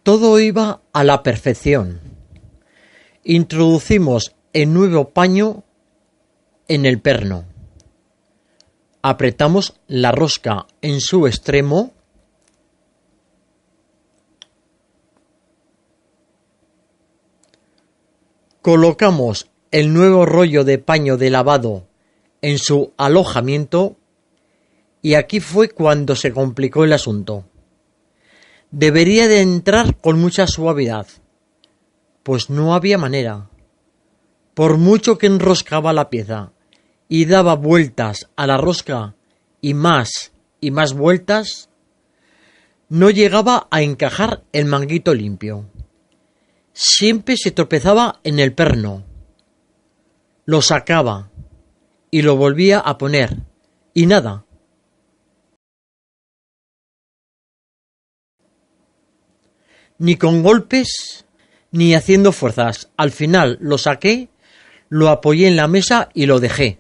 Todo iba a la perfección. Introducimos el nuevo paño en el perno. Apretamos la rosca en su extremo. Colocamos el nuevo rollo de paño de lavado en su alojamiento y aquí fue cuando se complicó el asunto. Debería de entrar con mucha suavidad, pues no había manera. Por mucho que enroscaba la pieza y daba vueltas a la rosca y más vueltas, no llegaba a encajar el manguito limpio. Siempre se tropezaba en el perno. Lo sacaba y lo volvía a poner y nada. Ni con golpes ni haciendo fuerzas. Al final lo saqué, lo apoyé en la mesa y lo dejé.